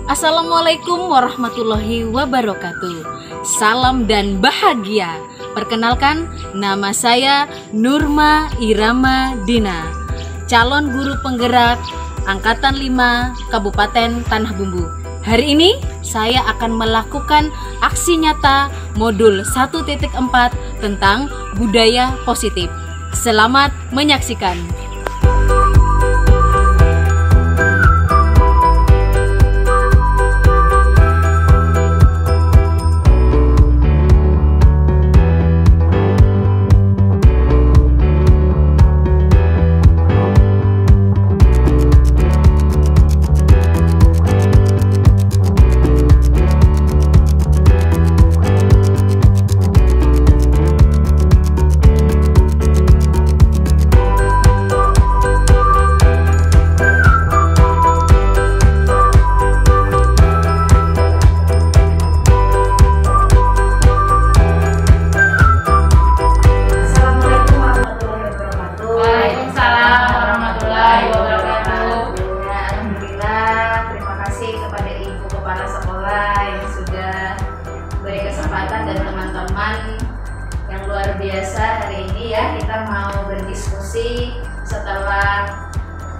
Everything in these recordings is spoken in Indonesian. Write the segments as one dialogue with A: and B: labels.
A: Assalamualaikum warahmatullahi wabarakatuh. Salam dan bahagia. Perkenalkan, nama saya Nurma Irama Dina, calon guru penggerak Angkatan 5 Kabupaten Tanah Bumbu. Hari ini saya akan melakukan aksi nyata modul 1.4 tentang budaya positif. Selamat menyaksikan.
B: Dan teman-teman yang luar biasa, hari ini ya kita mau berdiskusi setelah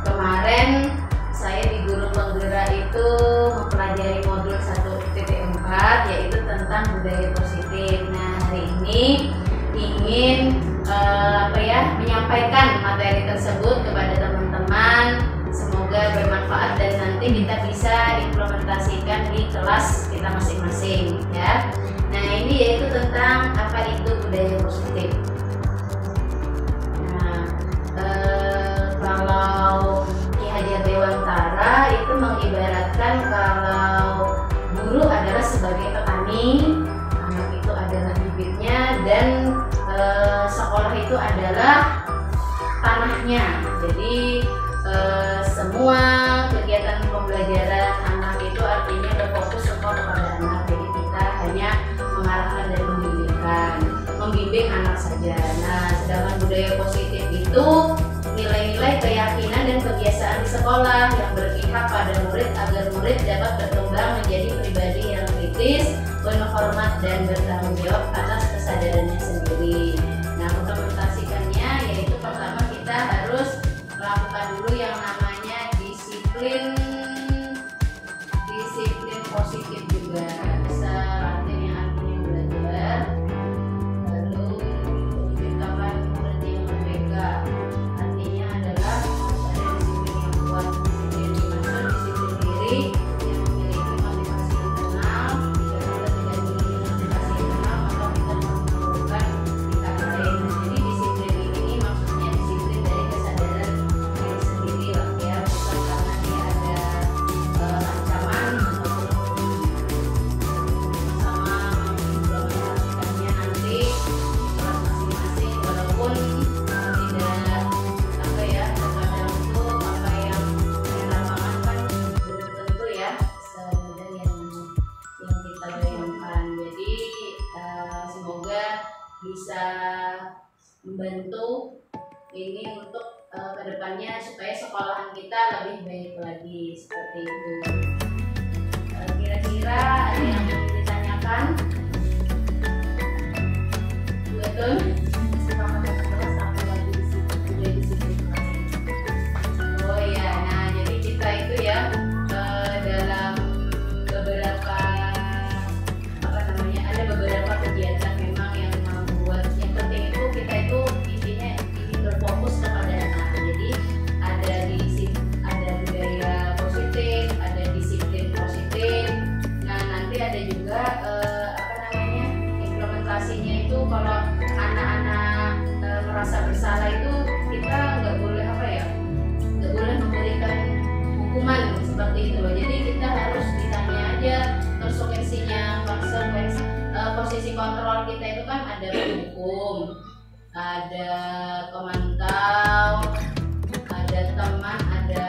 B: kemarin saya di guru penggerak itu mempelajari modul 1.4 yaitu tentang budaya positif. Nah, hari ini ingin menyampaikan materi tersebut kepada teman-teman, semoga bermanfaat dan nanti kita bisa implementasikan di kelas kita masing-masing ya. Nah, ini yaitu tentang apa itu budaya positif. Nah, kalau Ki Hajar Dewantara itu mengibaratkan kalau guru adalah sebagai petani, anak itu adalah bibitnya, dan sekolah itu adalah tanahnya. Jadi semua kegiatan pembelajaran anak itu artinya berfokus semua kepada anak. Jadi kita hanya mengarahkan dan membimbing anak saja. Nah, sedangkan budaya positif itu nilai-nilai, keyakinan dan kebiasaan di sekolah yang berpihak pada murid agar murid dapat berkembang menjadi pribadi yang kritis, penuh hormat dan bertanggung jawab atas kesadarannya sendiri. Nah, implementasikannya yaitu pertama kita harus melakukan dulu yang namanya disiplin positif juga. Bisa artinya belajar, lalu menciptakan murid yang merdeka. Artinya adalah ada disiplin yang kuat, disiplin diri yang memiliki motivasi internal. Jika kita tidak memiliki motivasi internal, maka kita memerlukan pihak lain. Jadi disiplin ini maksudnya disiplin dari kesadaran diri sendiri lah ya, bukan karena dia ada ancaman bisa membantu ini untuk kedepannya supaya sekolahan kita lebih baik lagi seperti itu. Kira-kira ada yang mau ditanyakan? Betul? Oh ya, nah jadi kita itu ya dalam beberapa ada beberapa kegiatan memang yang membuat yang penting itu kita itu intinya ingin berfokus kepada anak. Jadi ada budaya positif, ada disiplin positif. Nah, nanti ada juga implementasinya itu kalau anak-anak merasa bersalah itu kita nggak boleh nggak boleh memberikan hukuman seperti itu loh. Jadi kita harus ditanya aja konsekuensinya, posisi kontrol kita itu kan ada hukum, ada pemantau, ada teman, ada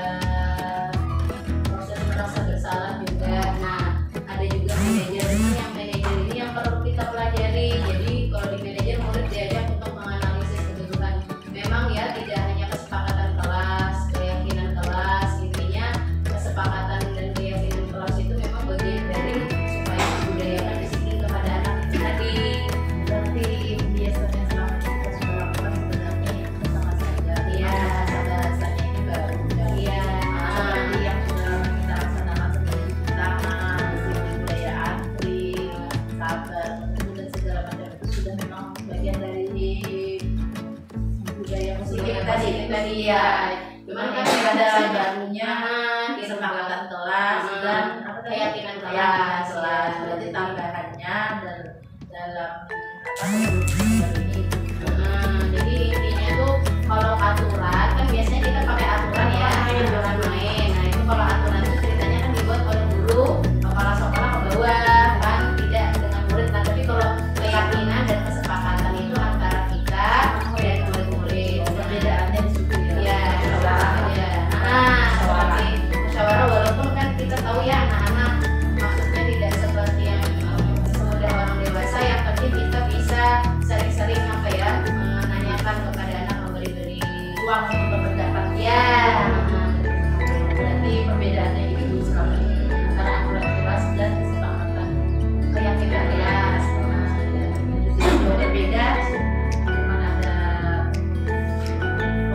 B: proses merasa bersalah juga. Nah, ada juga manajer ini yang perlu kita pelajari. Jadi kalau di manajer murid diajak untuk menganalisis kebutuhan. Memang ya tidak hanya kesepakatan kelas, keyakinan kelas, intinya kesepakatan dan keyakinan kelas itu memang
C: dan
B: keyakinan
C: kelas.
B: kelas.
C: Berarti tambahannya dalam ini.
B: Jadi intinya tuh kalau aturan kan biasanya kita pakai aturan ya, aturan main. Nah itu kalau aturan itu ceritanya kan dibuat oleh guru, kepala sekolah ke bawah kan, tidak dengan murid. Nah tapi kalau keyakinan dan kesepakatan itu antara kita dan murid-murid.
C: Perbedaannya di situ
B: Ya, musyawarah. Seperti musyawarah, walaupun kan kita tahu ya anak-anak maksudnya tidak seperti yang semudah orang dewasa. Yang penting kita bisa sering-sering apa ya, menanyakan kepada anak, memberi
C: ruang untuk berpendapat.
B: ya.
C: Berarti perbedaannya itu sekali antara aturan kelas dan kesepakatan
B: Keyakinan kelas.
C: Jadi berbeda, cuma ada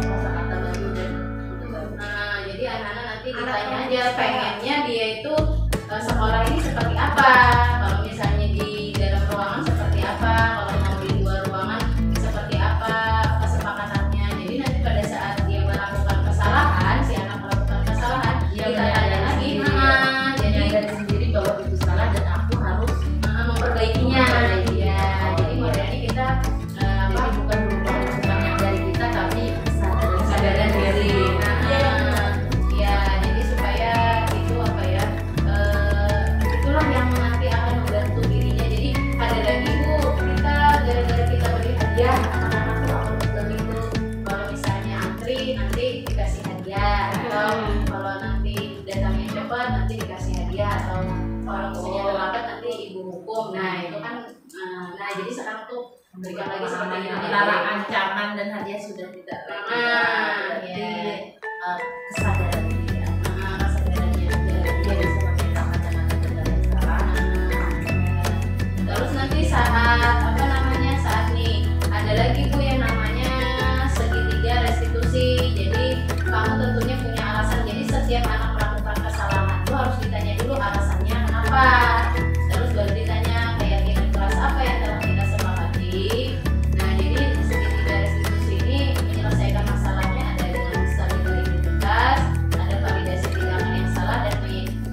C: kosakata baru dan itu baru.
B: Nah, jadi anak-anak nanti ditanya aja pengennya dia itu sekolah ini seperti apa. Kalau misalnya di dalam ruangan seperti apa, kalau mau di luar ruangan seperti apa kesepakatannya. Jadi nanti pada saat dia melakukan kesalahan, si anak melakukan kesalahan,
C: Dia
B: kita tanya lagi. Jadi
C: menyadari sendiri bahwa itu salah dan aku harus
B: memperbaikinya. Ya, jadi modelnya kita
C: jadi bukan yang dari kita tapi
B: kesadaran diri. Ya, jadi supaya itu apa ya, itulah yang nanti akan membantu dirinya. Jadi ada lagi Bu, kita gara-gara kita beri hadiah, anak-anak tuh akan lebih tuh kalau misalnya antri nanti dikasih hadiah, atau kalau nanti datangnya cepat nanti dikasih hadiah, atau kalau misalnya terlambat nanti ibu hukum. Nah itu kan, nah jadi sekarang tuh memberikan lagi seperti itu.
C: antara ancaman dan hadiah sudah tidak
B: Nah,
C: berarti
B: ya.
C: kesadaran diri ya.
B: Kesadarannya
C: Dia bisa membedakan mana benar dan salah.
B: Terus nanti saat apa namanya, saat nih ada lagi Bu yang namanya segitiga restitusi. Jadi kamu tentunya punya alasan. Jadi setiap anak melakukan kesalahan itu harus ditanya dulu alasannya kenapa. Terus baru ditanya keyakinan kelas apa yang telah kita sepakati. Nah jadi segitiga restitusi ini menyelesaikan masalahnya ada dengan solidaritas, ada validasi tindakan yang salah, dan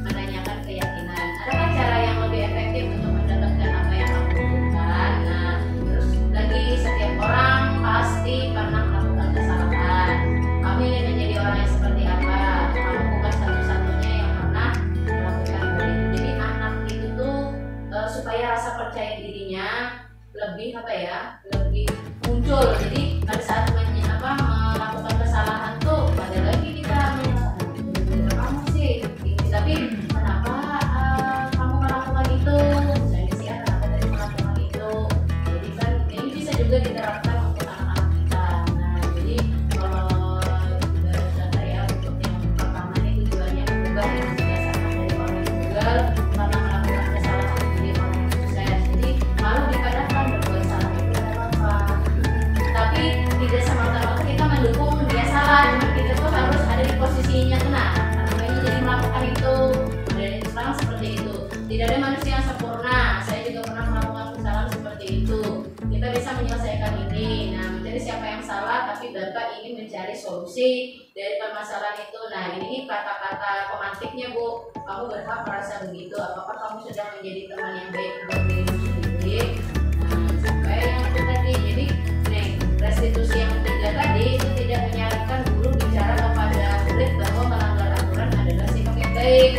B: menanyakan keyakinan. Adakah cara yang lebih efektif untuk mendapatkan apa yang kamu butuhkan? Nah, terus lagi setiap orang pasti pernah melakukan kesalahan. Kamu ingin menjadi orang yang seperti apa? Kamu bukan satu-satunya yang pernah melakukan hal itu. Jadi anak itu tuh supaya rasa percaya dirinya lebih apa ya, lebih muncul. Jadi pada saat melakukan kesalahan tuh pada lagi kita menyalahkan kamu sih, tapi kenapa kamu melakukan itu? Misalnya sih kenapa tadi melakukan itu? Jadi kan ini bisa juga diterapkan untuk anak-anak kita. Nah jadi kalau data ya untuk yang pertama ini tujuannya mengubah yang berdasarkan dari orang yang gagal karena melakukan kesalahan menjadi orang yang sukses. Jadi malu dikatakan berbuat salah itu ada apa? Tapi tidak semata-mata kita mendukung dia salah, cuma kita tuh harus ada di posisinya kena. Karena jadi melakukan itu, dan itu sekarang seperti itu. Tidak ada manusia yang sempurna. Saya juga pernah melakukan kesalahan seperti itu. Kita bisa menyelesaikan ini. Nah, mencari siapa yang salah, tapi Bapak ingin mencari solusi dari permasalahan itu. Nah, ini kata-kata pemantiknya Bu. Kamu berhak merasa begitu. Apakah kamu sudah menjadi teman yang baik buat dirimu sendiri? Nah, sampai yang itu tadi. Jadi, nih, restitusi yang ketiga tadi itu tidak menyarankan guru bicara kepada murid bahwa melanggar aturan adalah sikap yang baik.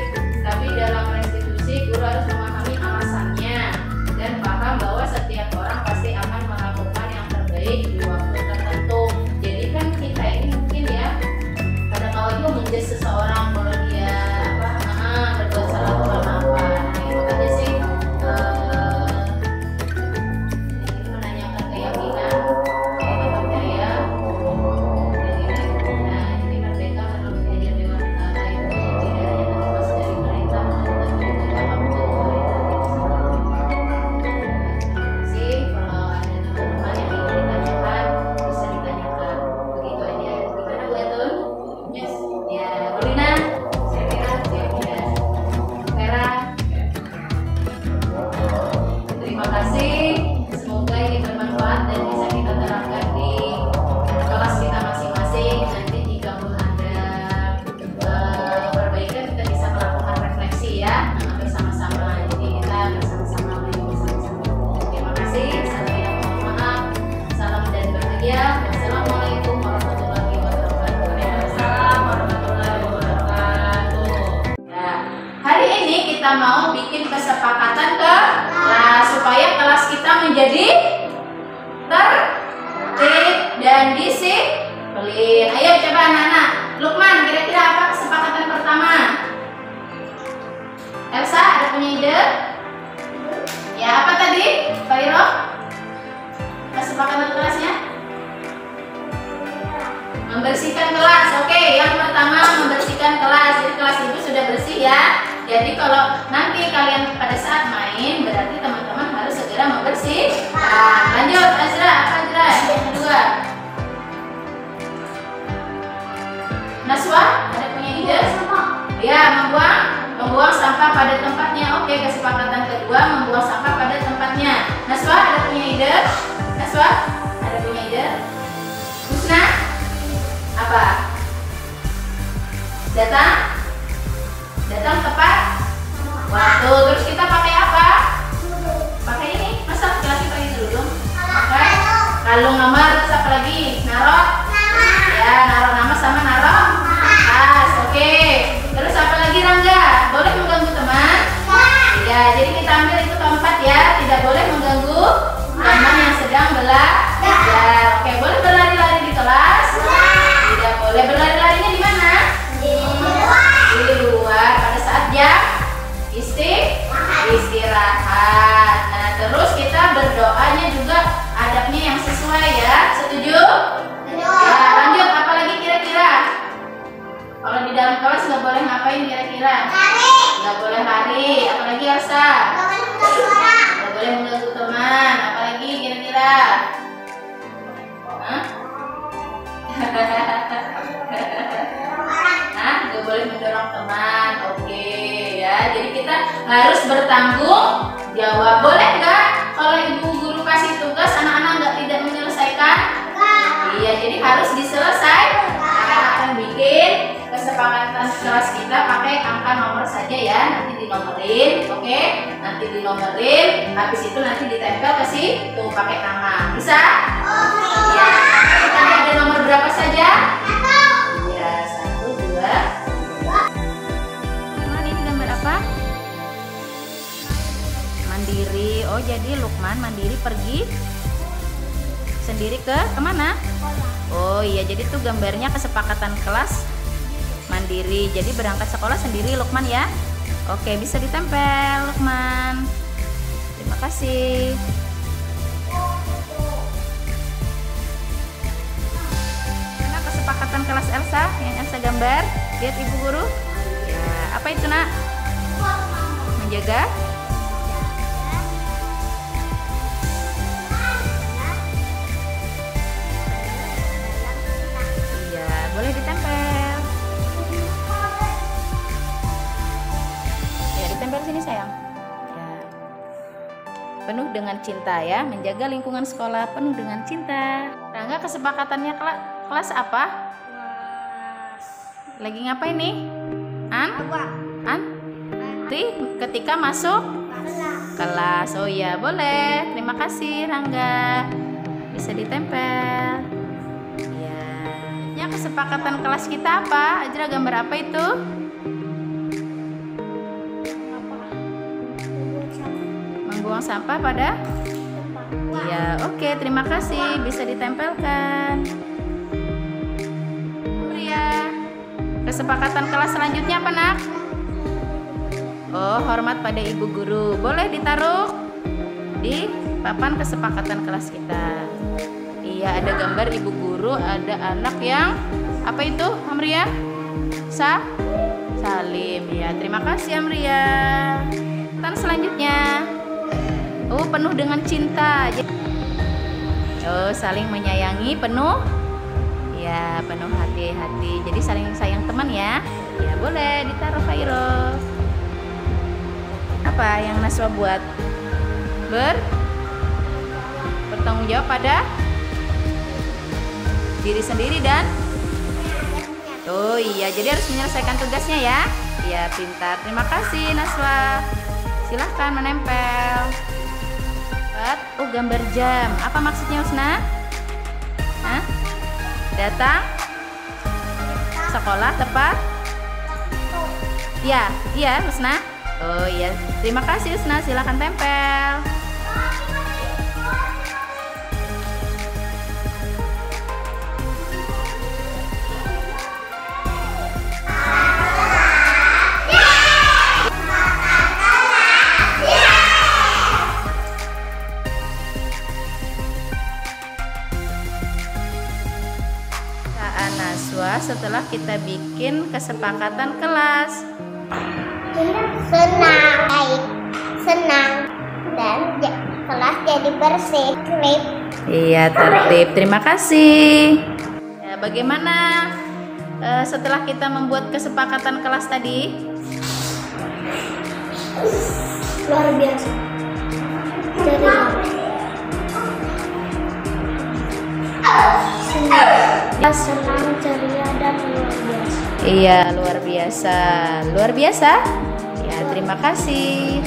B: Tapi dalam restitusi guru harus memahami alasannya dan paham bahwa setiap orang pasti akan melakukan yang terbaik di waktu tertentu. Jadi kan kita ini mungkin ya pada kalanya menjudge seseorang kalau dia berbuat salah atau apa. Nah itu aja sih. Ini menanyakan keyakinan, kita percaya. Nah, jadi merdeka menurut Hajar Dewantara itu tidak hanya terlepas dari kita mau bikin kesepakatan kelas supaya kelas kita menjadi tertib dan disiplin. Ayo coba anak-anak. Lukman, kira-kira apa kesepakatan pertama? Elsa, ada punya ide? Ya, apa tadi? Fairo? Kesepakatan kelasnya? Membersihkan kelas. Oke, yang pertama membersihkan kelas. Jadi kelas ibu sudah bersih ya. Jadi kalau nanti kalian pada saat main, berarti teman-teman harus segera membersihkan. Lanjut, Azra. Apa Azra? Yang kedua. Naswa, ada punya ide? Ya, membuang sampah pada tempatnya. Oke, kesepakatan kedua, membuang sampah pada tempatnya. Naswa, ada punya ide? Naswa, ada punya ide? Husna, apa? Datang tepat waktu. Terus kita pakai apa? Pakai ini. Masa laki-laki pakai kerudung? Pakai kalung nomor. Terus apa lagi? Naruh. Ya, naruh nama sama naruh tas. Oke. Terus apa lagi Rangga? Boleh mengganggu teman? Ya, jadi kita ambil itu keempat ya. Tidak boleh mengganggu teman yang sedang belajar. Oke, boleh berlari-lari di kelas? Tidak boleh. Berlari-larinya di mana? Di luar pada saat jam istirahat. Nah, terus kita berdoanya juga adabnya yang sesuai ya. Setuju? Ya, lanjut. Apa lagi kira-kira? Kalau di dalam kelas nggak boleh ngapain kira-kira? Nggak boleh lari. Apalagi Elsa? Nggak boleh mengganggu teman. Apalagi kira-kira? Hah? Nggak boleh mendorong teman. Oke ya. Jadi kita harus bertanggung jawab. Boleh nggak kalau ibu guru kasih tugas anak-anak tidak menyelesaikan? Iya, jadi harus diselesaikan. Akan bikin kesepakatan kelas kita pakai angka nomor saja ya. Nanti dinomorin, oke? Nanti dinomorin. Habis itu nanti ditempel ke situ pakai nama. Bisa? Ya. Kita ada nomor berapa saja? Ya, 1, 2.
A: Lukman, ini gambar apa? Mandiri. Oh, jadi Lukman mandiri pergi sendiri kemana? Oh iya, jadi tuh gambarnya kesepakatan kelas mandiri. Jadi berangkat sekolah sendiri Lukman ya. Oke, bisa ditempel Lukman. Terima kasih. Nah, kesepakatan kelas Elsa yang Elsa gambar. Lihat ibu guru. Ya, apa itu nak? Menjaga. Boleh ditempel. Ya, ditempel sini sayang. Ya. Penuh dengan cinta ya, menjaga lingkungan sekolah penuh dengan cinta. Rangga, kesepakatannya kelas apa? Lagi ngapain nih? Ketika masuk kelas. Oh iya, boleh. Terima kasih Rangga. Bisa ditempel. Kesepakatan kelas kita apa? Ajra, gambar apa itu? Membuang sampah pada? Iya, oke, terima kasih. Bisa ditempelkan. Pria. Kesepakatan kelas selanjutnya apa, nak? Oh, hormat pada ibu guru. Boleh ditaruh di papan kesepakatan kelas kita. Iya, ada gambar ibu guru, ada anak yang apa itu, Amria? Salim. Ya, terima kasih Amria. Dan selanjutnya, oh, penuh dengan cinta. Oh, saling menyayangi, penuh. Ya, penuh hati-hati. Jadi saling sayang teman ya. Ya, boleh ditaruh Fairo. Apa yang Naswa buat? Bertanggung jawab pada diri sendiri dan oh iya, jadi harus menyelesaikan tugasnya ya. Iya, pintar. Terima kasih Naswa. Silahkan menempel. Oh, gambar jam. Apa maksudnya Husna? Hah? Datang sekolah tepat? Iya Husna. Oh iya, terima kasih Usna, silahkan tempel. Naswa, setelah kita bikin kesepakatan kelas.
D: Senang, baik, senang, dan kelas jadi bersih, tertib.
A: Iya, tertib. Terima kasih. Ya, bagaimana setelah kita membuat kesepakatan kelas tadi?
D: Luar biasa. Senang, ceria, dan luar biasa.
A: Iya, luar biasa. Luar biasa? Ya, terima kasih.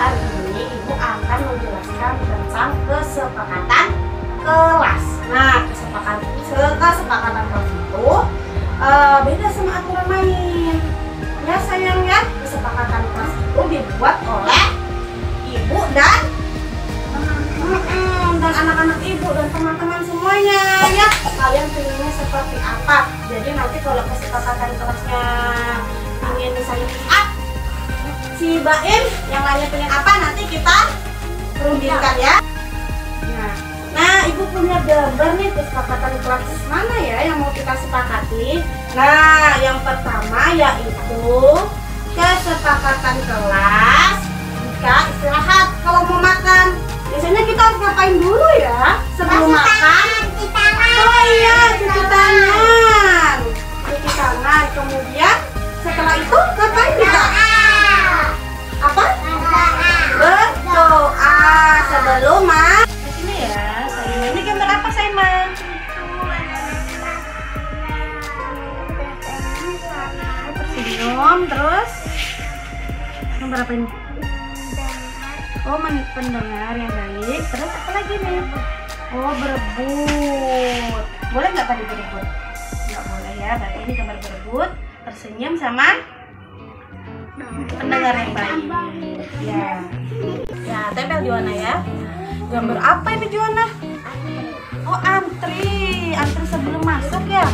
E: Hari ini Ibu akan menjelaskan tentang kesepakatan kelas. Nah, kesepakatan kelas itu beda sama aturan main. Ya sayang ya, kesepakatan kelas itu dibuat oleh Ibu dan anak-anak Ibu dan teman-teman semuanya ya. Kalian pengennya seperti apa? Jadi nanti kalau kesepakatan kelasnya ingin misalnya si Baim yang lainnya pengen apa, nanti kita perundingkan ya. Nah, Ibu punya gambar nih kesepakatan kelas mana ya yang mau kita sepakati. Nah, yang pertama yaitu kesepakatan kelas jika istirahat kalau mau makan. Biasanya kita harus ngapain dulu ya sebelum makan?
D: Cuci tangan.
E: Oh iya, cuci tangan. Cuci tangan. Kemudian setelah itu ngapain kita? Apa? Berdoa sebelum makan. Ini ya, Saima. Ini gambar apa, Saima? Tersenyum, terus gambar apa ini? Oh, pendengar yang baik. Terus apa lagi nih? Oh, berebut. Boleh nggak tadi berebut? Nggak boleh ya. Berarti ini gambar berebut, tersenyum sama pendengar yang baik. Ya. Ya, tempel Juana ya. Gambar apa ini Juana? Oh, antri. Antri sebelum masuk ya?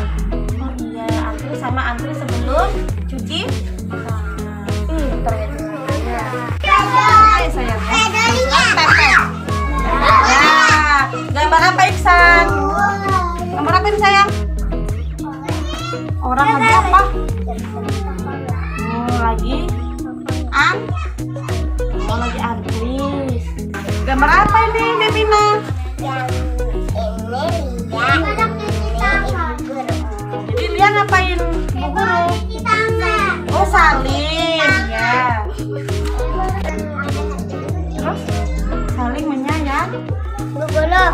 E: Oh iya, antri sama antri sebelum cuci tangan. Pintar ya Juana. Ayo sayang ya. Tempel. Ya. Gambar apa Iksan? Gambar apa ini sayang? Orang lagi apa? Oh, lagi lagi antri. Gambar apa ini Devina? Jadi Lia ngapain Bu Guru? Oh, salin ya. Terus saling menyayang.
D: Bu Guru,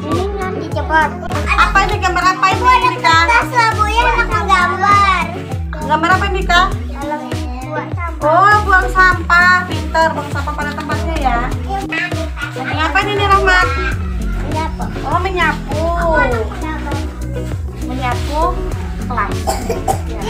D: ini nanti cepat.
E: Apa ini gambar apa ini Dika?
D: Kita buaya anak menggambar.
E: Gambar apa ini Dika? Oh, buang sampah. Pinter, buang sampah pada tempatnya ya. Lagi ngapain ini Rahmat? Oh, menyapu. Menyapu kelas. Ya.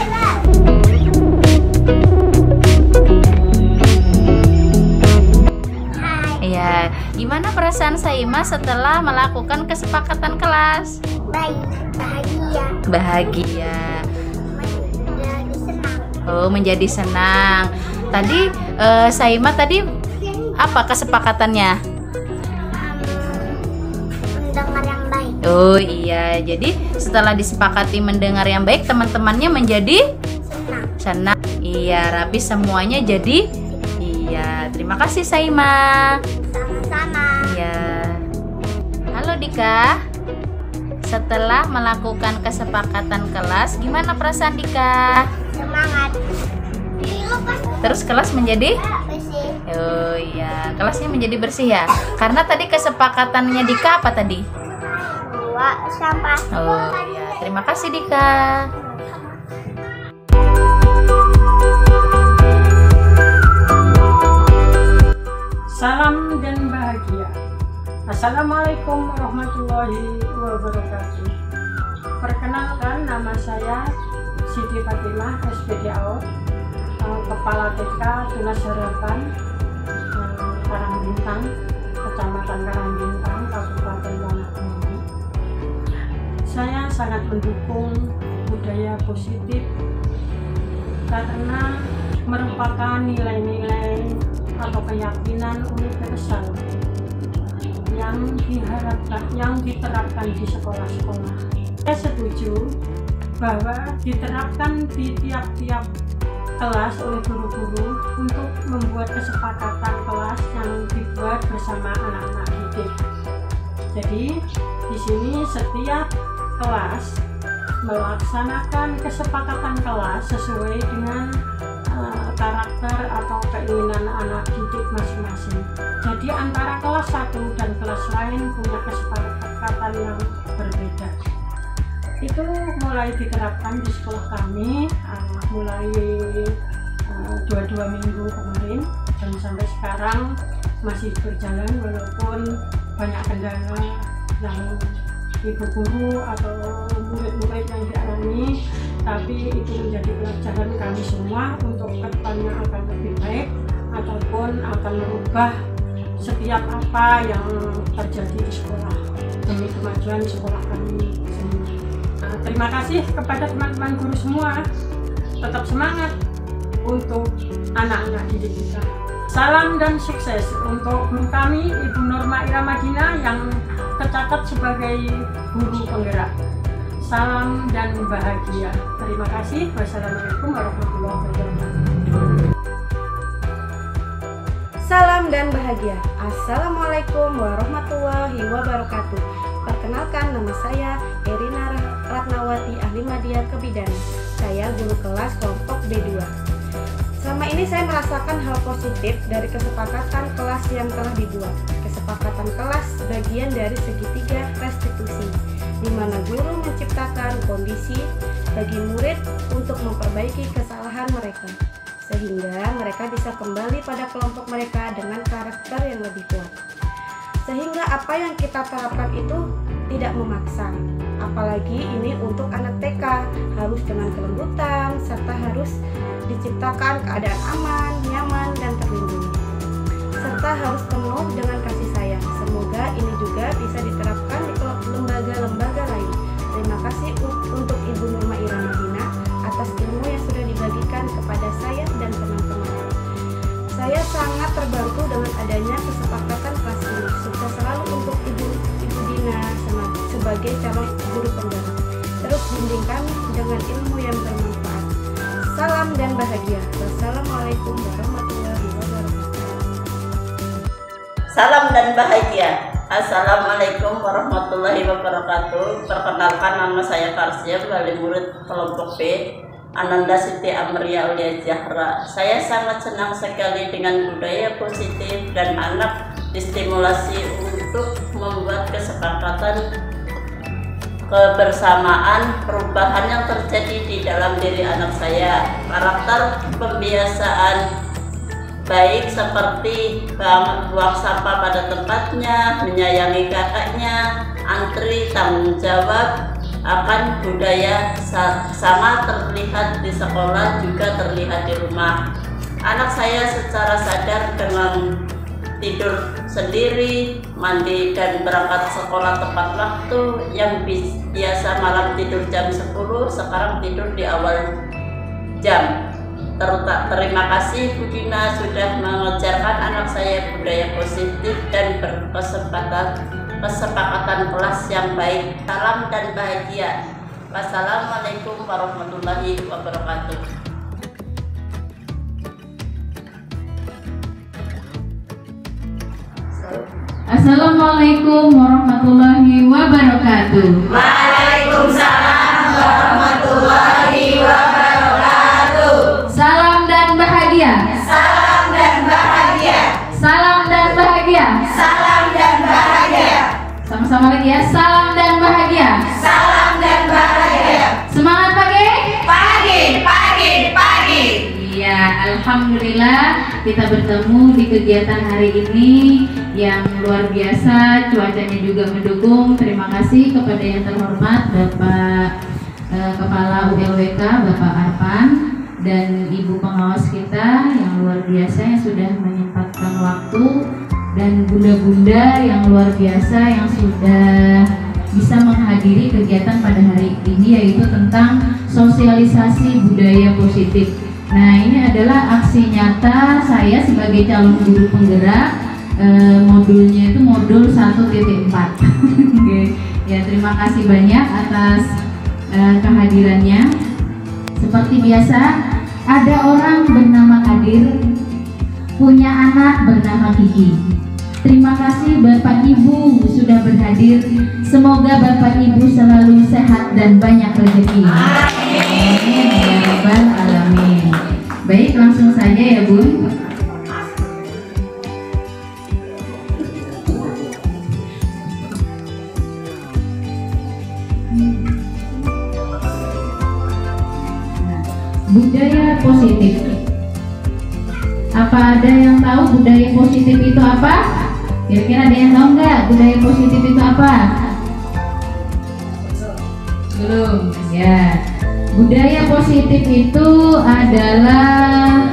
A: Iya, gimana perasaan Saima setelah melakukan kesepakatan kelas?
D: Baik, bahagia.
A: Bahagia.
D: Jadi senang.
A: Oh, menjadi senang. Tadi Saima tadi apa kesepakatannya?
D: Mendengar yang baik.
A: Oh iya, jadi setelah disepakati mendengar yang baik, teman-temannya menjadi
D: Senang.
A: senang. Iya, rapi semuanya jadi. Iya, terima kasih Saima.
D: Sama-sama.
A: Iya. Halo Dika. Setelah melakukan kesepakatan kelas, gimana perasaan Dika?
D: Semangat.
A: Terus kelas menjadi?
D: Bersih.
A: Oh iya, kelasnya menjadi bersih ya. Karena tadi kesepakatannya Dika apa tadi?
D: Buang sampah.
A: Oh iya, terima kasih Dika.
F: Salam dan bahagia. Assalamualaikum warahmatullahi wabarakatuh.
E: Perkenalkan, nama saya Siti Fatimah, SPDAO, Kepala TK Tunas Harapan, Karangbintang, Kecamatan Karangbintang, Kabupaten Wanakmini. Saya sangat mendukung budaya positif karena merupakan nilai-nilai atau keyakinan universal yang diterapkan di sekolah-sekolah. Saya setuju bahwa diterapkan di tiap-tiap kelas oleh guru-guru untuk membuat kesepakatan kelas yang dibuat bersama anak-anak didik. Jadi di sini setiap kelas melaksanakan kesepakatan kelas sesuai dengan karakter atau keinginan anak didik masing-masing. Jadi antara kelas 1 dan kelas lain punya kesepakatan yang berbeda. Itu mulai diterapkan di sekolah kami mulai 22 minggu kemarin, dan sampai sekarang masih berjalan walaupun banyak kendala yang ibu guru atau murid-murid yang dialami, tapi itu menjadi pelajaran kami semua untuk kedepannya akan lebih baik ataupun akan merubah setiap apa yang terjadi di sekolah demi kemajuan sekolah kami semua. Terima kasih kepada teman-teman guru semua, tetap semangat untuk anak-anak didik kita. Salam dan sukses untuk guru kami Ibu Norma Iramadina yang tercatat sebagai guru penggerak. Salam dan bahagia. Terima kasih. Wassalamualaikum warahmatullahi wabarakatuh.
F: Salam dan bahagia. Assalamualaikum warahmatullahi wabarakatuh. Perkenalkan, nama saya Erina Ratnawati, ahli media kebidanan. Saya guru kelas kelompok B2. Selama ini saya merasakan hal positif dari kesepakatan kelas yang telah dibuat. Kesepakatan kelas bagian dari segitiga restitusi, di mana guru menciptakan kondisi bagi murid untuk memperbaiki kesalahan mereka, sehingga mereka bisa kembali pada kelompok mereka dengan karakter yang lebih kuat. Sehingga apa yang kita terapkan itu tidak memaksa, apalagi ini untuk anak TK, harus dengan kelembutan serta harus diciptakan keadaan aman, nyaman, dan terlindungi, serta harus penuh dengan kasih sayang. Semoga ini juga bisa diterapkan di lembaga-lembaga lain. Terima kasih untuk Ibu Norma Iramadina atas ilmu yang sudah dibagikan kepada saya dan teman-teman. Saya sangat terbantu dengan adanya kesepakatan kelas ini. Sukses selalu untuk Ibu Dina sebagai calon guru penggerak. Terus bimbing kami dengan ilmu yang bermanfaat. Salam dan bahagia. Wassalamualaikum warahmatullahi wabarakatuh.
G: Salam dan bahagia. Assalamualaikum warahmatullahi wabarakatuh. Perkenalkan, nama saya Karsia, wali murid kelompok B, Ananda Siti Amria Aulia Zahra. Saya sangat senang sekali dengan budaya positif dan anak distimulasi untuk membuat kesepakatan kebersamaan, perubahan yang terjadi di dalam diri anak saya. Karakter pembiasaan baik seperti buang sampah pada tempatnya, menyayangi kakaknya, antri, tanggung jawab, akan budaya sama terlihat di sekolah juga terlihat di rumah. Anak saya secara sadar dengan tidur sendiri, mandi dan berangkat sekolah tepat waktu. Yang biasa malam tidur jam 10 sekarang tidur di awal jam. Terima kasih Bu Dina sudah mengajarkan anak saya budaya positif dan kesepakatan kelas yang baik. Salam dan bahagia. Wassalamualaikum warahmatullahi wabarakatuh.
C: Assalamualaikum warahmatullahi wabarakatuh.
G: Waalaikumsalam warahmatullahi wabarakatuh.
C: Salam dan bahagia.
G: Salam dan bahagia.
C: Salam dan bahagia.
G: Salam dan bahagia.
C: Sama-sama lagi ya. Salam dan bahagia.
G: Salam dan bahagia.
C: Semangat pagi.
G: Pagi, pagi, pagi.
C: Iya, alhamdulillah.
A: kita bertemu di kegiatan hari ini yang luar biasa, cuacanya juga mendukung. Terima kasih kepada yang terhormat Bapak Kepala ULWK, Bapak Arpan, dan Ibu pengawas kita yang luar biasa yang sudah menyempatkan waktu, dan bunda-bunda yang luar biasa yang sudah bisa menghadiri kegiatan pada hari ini, yaitu tentang sosialisasi budaya positif. Nah, ini adalah aksi nyata saya sebagai calon guru penggerak. Modulnya itu modul 1.4. Ya, terima kasih banyak atas kehadirannya. Seperti biasa, ada orang bernama Kadir, punya anak bernama Kiki. Terima kasih Bapak Ibu sudah berhadir. Semoga Bapak Ibu selalu sehat dan banyak rezeki. Amin ya rabbal alamin. Baik, langsung saja ya Bun. Budaya positif. Apa ada yang tahu budaya positif itu apa? Kira-kira ada yang tahu nggak budaya positif itu apa? Belum. Ya. Budaya positif itu adalah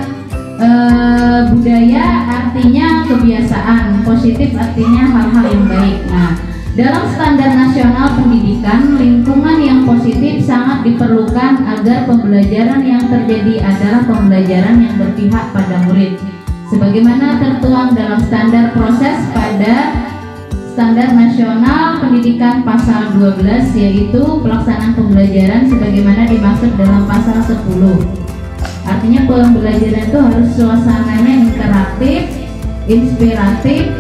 A: budaya artinya kebiasaan, positif artinya hal-hal yang baik. Nah, dalam standar nasional pendidikan, lingkungan yang positif sangat diperlukan agar pembelajaran yang terjadi adalah pembelajaran yang berpihak pada murid. Sebagaimana tertuang dalam standar proses pada Standar Nasional Pendidikan Pasal 12, yaitu pelaksanaan pembelajaran sebagaimana dimaksud dalam pasal 10. Artinya pembelajaran itu harus suasananya interaktif, inspiratif,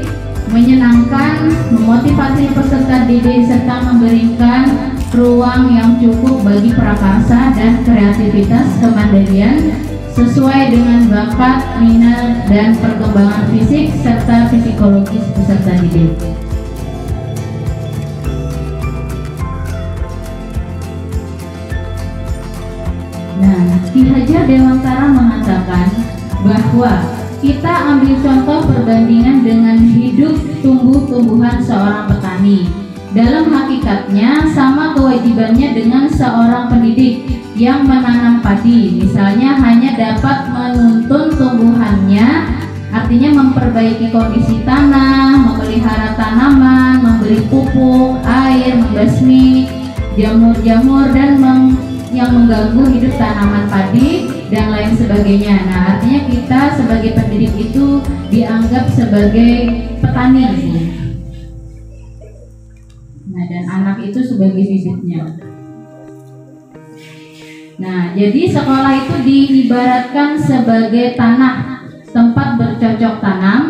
A: menyenangkan, memotivasi peserta didik, serta memberikan ruang yang cukup bagi prakarsa dan kreativitas kemandirian sesuai dengan bakat, minat, dan perkembangan fisik serta psikologis peserta didik. Nah, Ki Hajar Dewantara mengatakan bahwa kita ambil contoh perbandingan dengan hidup tumbuh-tumbuhan seorang petani. Dalam hakikatnya sama kewajibannya dengan seorang pendidik yang menanam padi. Misalnya hanya dapat menuntun tumbuhannya, artinya memperbaiki kondisi tanah, memelihara tanaman, memberi pupuk, air, membasmi jamur-jamur dan yang mengganggu hidup tanaman padi dan lain sebagainya. Nah, artinya kita sebagai pendidik itu dianggap sebagai petani. Nah, dan anak itu sebagai bibitnya. Nah, jadi sekolah itu diibaratkan sebagai tanah, tempat bercocok tanam,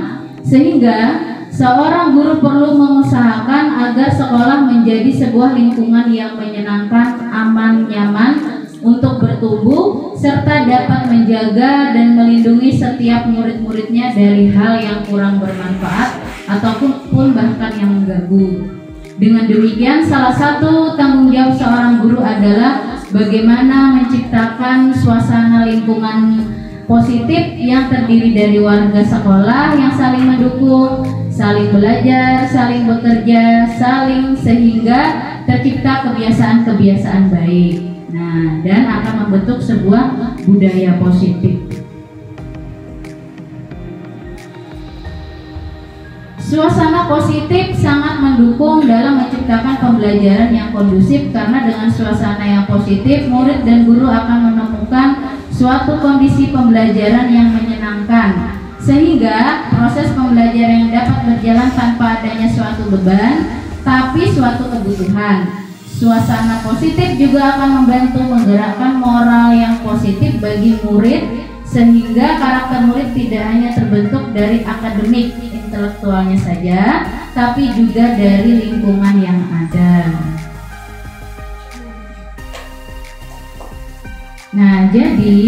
A: sehingga seorang guru perlu mengusahakan agar sekolah menjadi sebuah lingkungan yang menyenangkan, aman, nyaman untuk bertumbuh, serta dapat menjaga dan melindungi setiap murid-muridnya dari hal yang kurang bermanfaat ataupun bahkan yang mengganggu. Dengan demikian, salah satu tanggung jawab seorang guru adalah bagaimana menciptakan suasana lingkungan positif yang terdiri dari warga sekolah yang saling mendukung, saling belajar, saling bekerja, sehingga tercipta kebiasaan-kebiasaan baik. Nah, dan akan membentuk sebuah budaya positif. Suasana positif sangat mendukung dalam menciptakan pembelajaran yang kondusif, karena dengan suasana yang positif, murid dan guru akan menemukan suatu kondisi pembelajaran yang menyenangkan, sehingga proses pembelajaran yang dapat berjalan tanpa adanya suatu beban, tapi suatu kebutuhan. Suasana positif juga akan membantu menggerakkan moral yang positif bagi murid, sehingga karakter murid tidak hanya terbentuk dari akademik intelektualnya saja, tapi juga dari lingkungan yang ada. Nah, jadi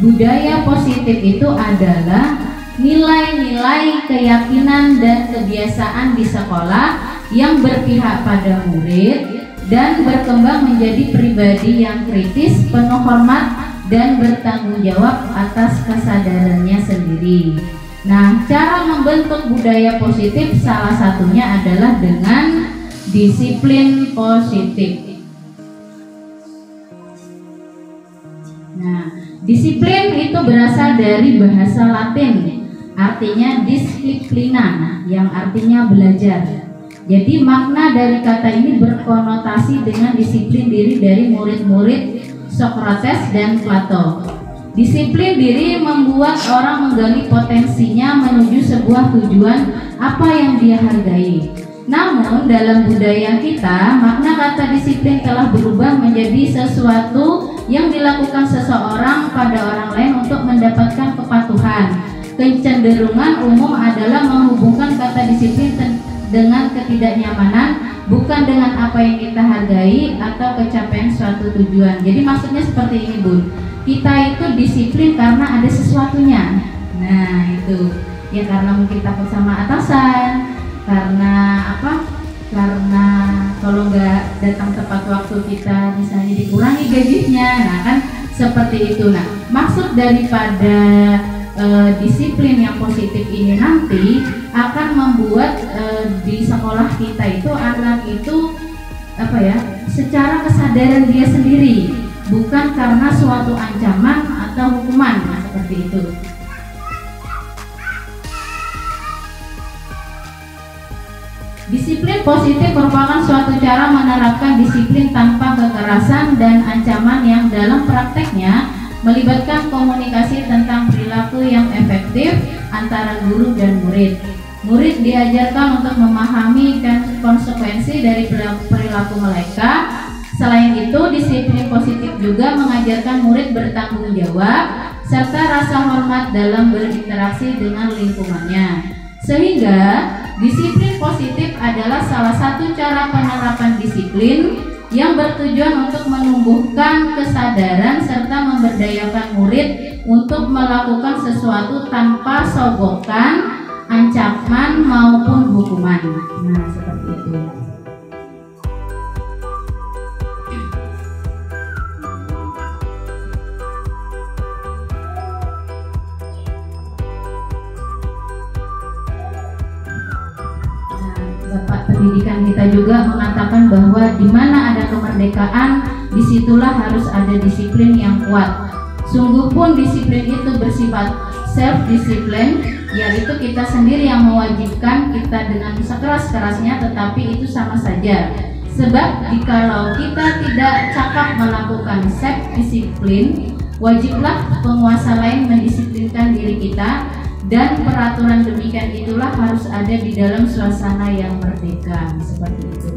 A: budaya positif itu adalah nilai-nilai, keyakinan, dan kebiasaan di sekolah yang berpihak pada murid dan berkembang menjadi pribadi yang kritis, penuh hormat, dan bertanggung jawab atas kesadarannya sendiri. Nah, cara membentuk budaya positif salah satunya adalah dengan disiplin positif. Nah, disiplin itu berasal dari bahasa Latin, artinya disiplina, yang artinya belajar. Jadi makna dari kata ini berkonotasi dengan disiplin diri dari murid-murid Socrates dan Plato. Disiplin diri membuat orang menggali potensinya menuju sebuah tujuan apa yang dia hargai. Namun dalam budaya kita, makna kata disiplin telah berubah menjadi sesuatu yang dilakukan seseorang pada orang lain untuk mendapatkan kepatuhan. Kecenderungan umum adalah menghubungkan kata disiplin dengan ketidaknyamanan, bukan dengan apa yang kita hargai atau kecapean suatu tujuan. Jadi maksudnya seperti ini, Bun. Kita itu disiplin karena ada sesuatunya. Nah, itu ya karena mungkin takut sama atasan, karena apa? Karena kalau nggak datang tepat waktu kita misalnya dikurangi gajinya. Nah, kan seperti itu. Nah, maksud daripada disiplin yang positif ini nanti akan membuat di sekolah kita itu anak itu apa ya, secara kesadaran dia sendiri, bukan karena suatu ancaman atau hukuman. Nah, seperti itu. Disiplin positif merupakan suatu cara menerapkan disiplin tanpa kekerasan dan ancaman yang dalam prakteknya melibatkan komunikasi tentang perilaku yang efektif antara guru dan murid. Murid diajarkan untuk memahami konsekuensi dari perilaku mereka. Selain itu, disiplin positif juga mengajarkan murid bertanggung jawab serta rasa hormat dalam berinteraksi dengan lingkungannya. Sehingga disiplin positif adalah salah satu cara penerapan disiplin yang bertujuan untuk menumbuhkan kesadaran serta memberdayakan murid untuk melakukan sesuatu tanpa sogokan, ancaman maupun hukuman. Nah, seperti itu. Bapak pendidikan kita juga mengatakan bahwa di mana ada kemerdekaan, disitulah harus ada disiplin yang kuat. Sungguh pun disiplin itu bersifat self-discipline, yaitu kita sendiri yang mewajibkan kita dengan sekeras-kerasnya, tetapi itu sama saja. Sebab jikalau kita tidak cakap melakukan self-disiplin, wajiblah penguasa lain mendisiplinkan diri kita. Dan peraturan demikian itulah harus ada di dalam suasana yang merdeka, seperti itu.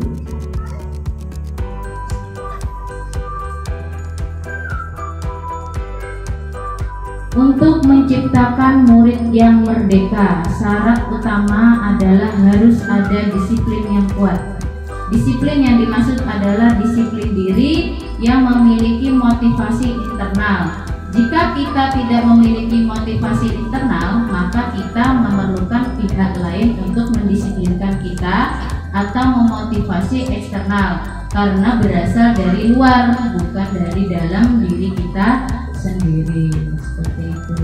A: Untuk menciptakan murid yang merdeka, syarat utama adalah harus ada disiplin yang kuat. Disiplin yang dimaksud adalah disiplin diri yang memiliki motivasi internal. Jika kita tidak memiliki motivasi internal, maka kita memerlukan pihak lain untuk mendisiplinkan kita atau memotivasi eksternal, karena berasal dari luar, bukan dari dalam diri kita sendiri. Seperti itu.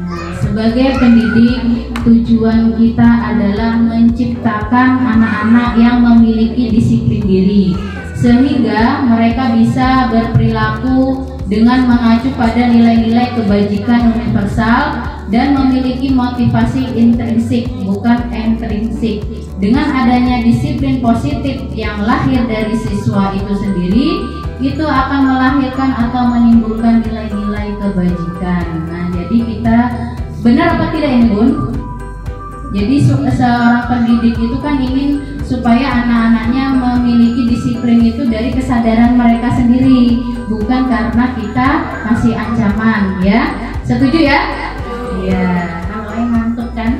A: Nah, sebagai pendidik, tujuan kita adalah menciptakan anak-anak yang memiliki disiplin diri, sehingga mereka bisa berperilaku dengan mengacu pada nilai-nilai kebajikan universal dan memiliki motivasi intrinsik, bukan intrinsik. Dengan adanya disiplin positif yang lahir dari siswa itu sendiri, itu akan melahirkan atau menimbulkan nilai-nilai kebajikan. Nah, jadi kita benar apa tidak ini, Bun? Jadi seorang pendidik itu kan ingin supaya anak-anaknya memiliki disiplin itu dari kesadaran mereka sendiri, bukan karena kita kasih ancaman, ya. Setuju ya? Iya. Namanya ngantuk kan?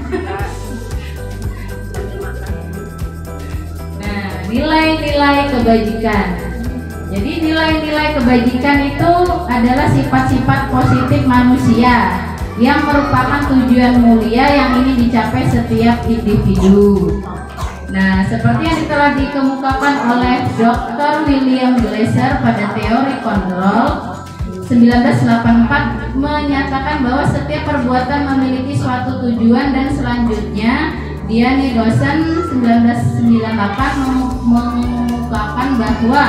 A: Nah, nilai-nilai kebajikan. Jadi nilai-nilai kebajikan itu adalah sifat-sifat positif manusia yang merupakan tujuan mulia yang ingin dicapai setiap individu. Nah, seperti yang telah dikemukakan oleh Dr. William Glasser pada teori kontrol 1984 menyatakan bahwa setiap perbuatan memiliki suatu tujuan, dan selanjutnya Diane Dawson 1998 mengungkapkan bahwa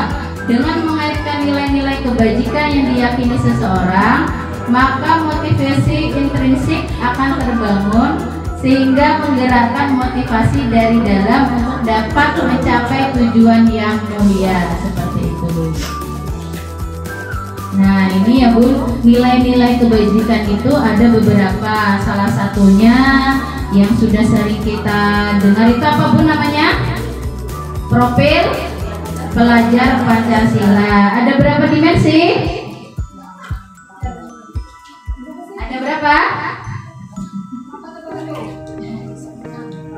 A: dengan mengaitkan nilai-nilai kebajikan yang diyakini seseorang, maka motivasi intrinsik akan terbangun sehingga menggerakkan motivasi dari dalam untuk dapat mencapai tujuan yang mulia, seperti itu. Nah, ini ya Bu, nilai-nilai kebajikan itu ada beberapa. Salah satunya yang sudah sering kita dengar itu apa Bu namanya? Profil pelajar Pancasila. Ada berapa dimensi? Ada berapa?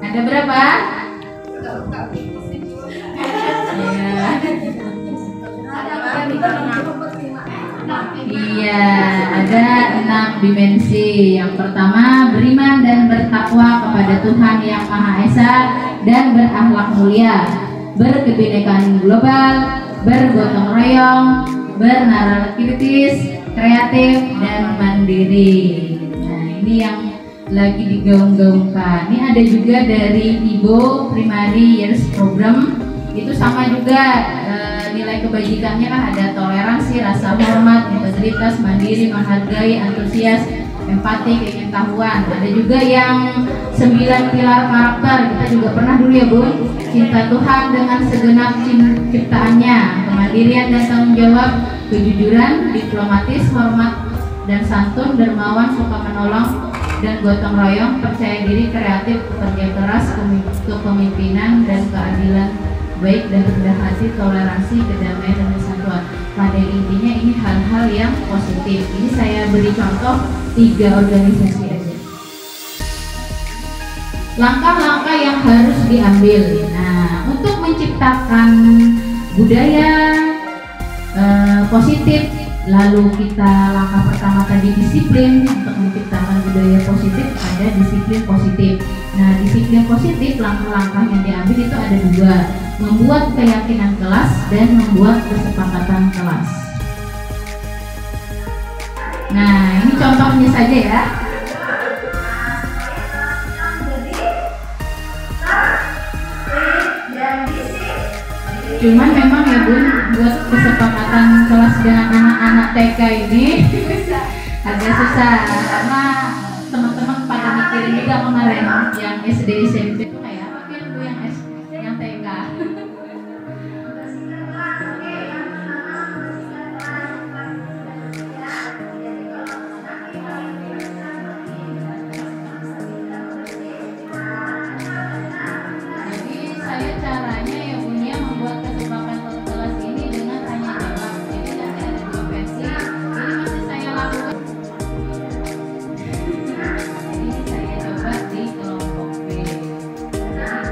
A: Ada berapa? Iya, ada 6 dimensi. Yang pertama, beriman dan bertakwa kepada Tuhan Yang Maha Esa dan berakhlak mulia, berkebinekaan global, bergotong royong, bernalar kritis, kreatif, dan mandiri. Nah, ini yang lagi digaung-gaungkan. Ini ada juga dari IBO Primary Years Program. Itu sama juga nilai kebajikannya kan ada toleransi, rasa hormat, integritas, mandiri, menghargai, antusias, empati, keingintahuan. Ada juga yang 9 pilar karakter. Kita juga pernah dulu ya Bu, cinta Tuhan dengan segenap ciptaannya, kemandirian dan tanggung jawab, kejujuran, diplomatis, hormat dan santun, dermawan, suka menolong dan gotong royong, percaya diri, kreatif, bekerja keras, kepemimpinan dan keadilan, baik dan rendah hati, toleransi, kedamaian dan kesatuan. Pada intinya ini hal-hal yang positif. Ini saya beri contoh 3 organisasi aja. Langkah-langkah yang harus diambil. Nah, untuk menciptakan budaya positif, lalu kita langkah pertama tadi disiplin. Untuk menciptakan budaya positif ada disiplin positif. Nah, disiplin positif langkah-langkah yang diambil itu ada 2, membuat keyakinan kelas dan membuat kesepakatan kelas. Nah, ini contohnya saja ya. Cuman memang ya Bun, buat kesepakatan kelas dengan anak-anak TK ini agak susah karena teman-teman pada mikirin juga kemarin yang SD SMP itu kayak apa kan Bu yang TK. Jadi saya caranya ya Bu ya membuat kesepakatan kelas ini dengan tanya jawab. Jadi nanti ada 2 versi. Ini masih saya lakukan. Ini saya coba di kelompok B.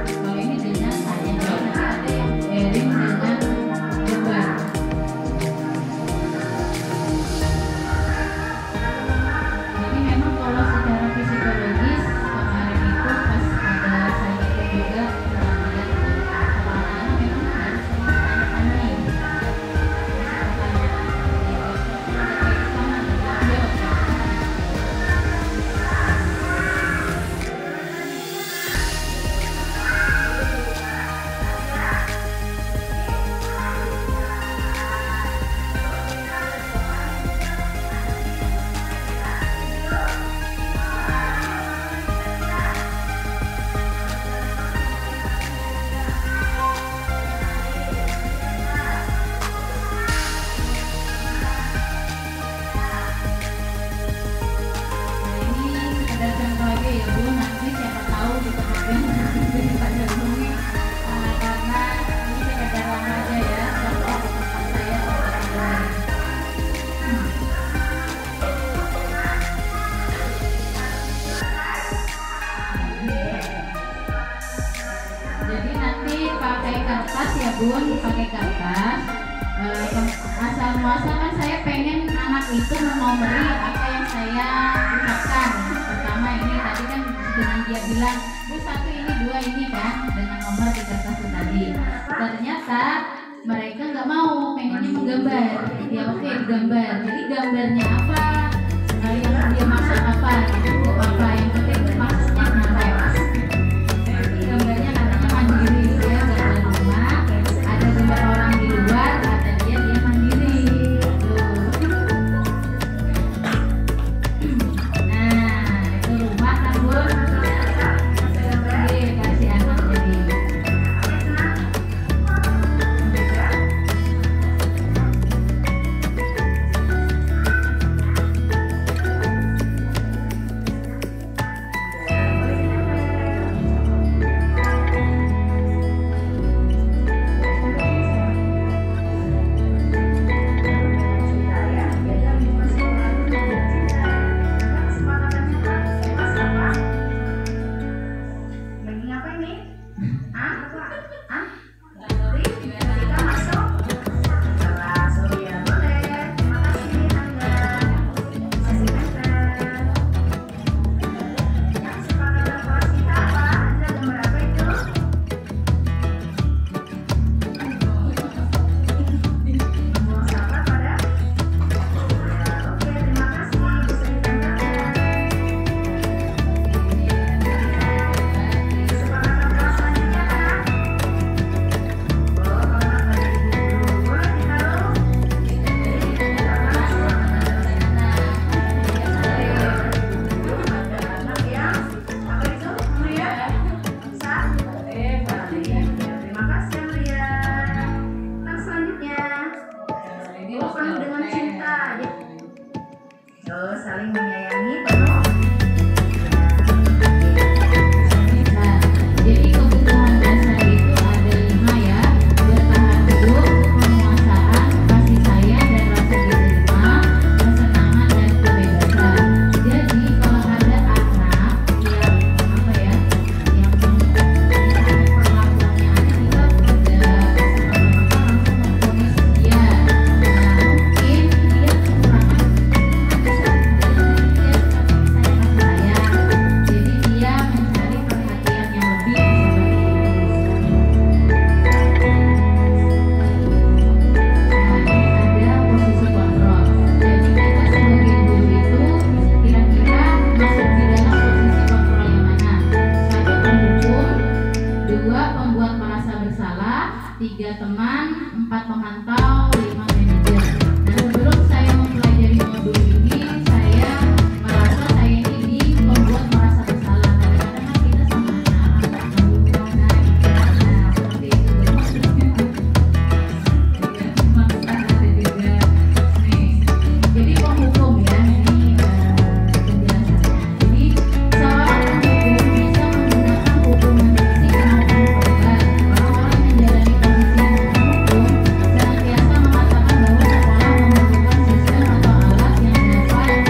A: Kalau ini dengan tanya jawab, nanti ada yang sharing dengan beban. Jadi memang kalau secara psikologis kemarin itu pas ada saya ikut juga melihat anak-anak memang harus tanya-tanya. Ini ada contoh aja ya Bu, nanti siapa tahu di kemudian pada bumi karena ini sekedar lama aja ya contoh di tempat saya jadi nanti pakai kertas ya Bun, pakai kertas. Asal muasal kan saya pengen anak itu menomori apa yang saya ucapkan. Pertama ini tadi kan dengan dia bilang Bu 1 ini 2 ini kan dengan nomor di kertas itu tadi. Ternyata
B: mereka nggak mau, pengennya menggambar. Ya oke, gambar. Jadi gambarnya apa? Yang dia maksud apa? Gitu. Apa yang penting maksudnya nyampe. Gambarnya katanya mandiri, dia gambar rumah. Ada gambar orang di luar, kata dia mandiri. Nah, itu rumah kan Bu? Oke, kasih anak jadi. Saling menyayangi penuh. Nah, jadi kebutuhan dasar itu ada 5 ya: bertahan hidup, penguasaan, kasih sayang dan rasa diterima, kesenangan dan kebebasan. Jadi kalau ada anak yang apa ya, yang misalnya perlakuannya aneh, kita udah langsung memponis dia. Nah, mungkin dia kekurangan pembuat merasa bersalah, 3 teman, 4 pemantau, 5 manajer. Nah, sebelum saya mempelajari modul ini, saya merasa saya ini pembuat merasa bersalah. Kadang-kadang kita sama anak seperti itu. Jadi penghukum ya, ini penjelasannya. Jadi seorang penghukum bisa menggunakan hukuman fisik maupun verbal. Orang-orang yang menjalani komisi hukum senantiasa mengatakan bahwa sekolah memerlukan sistem atau alat yang dapat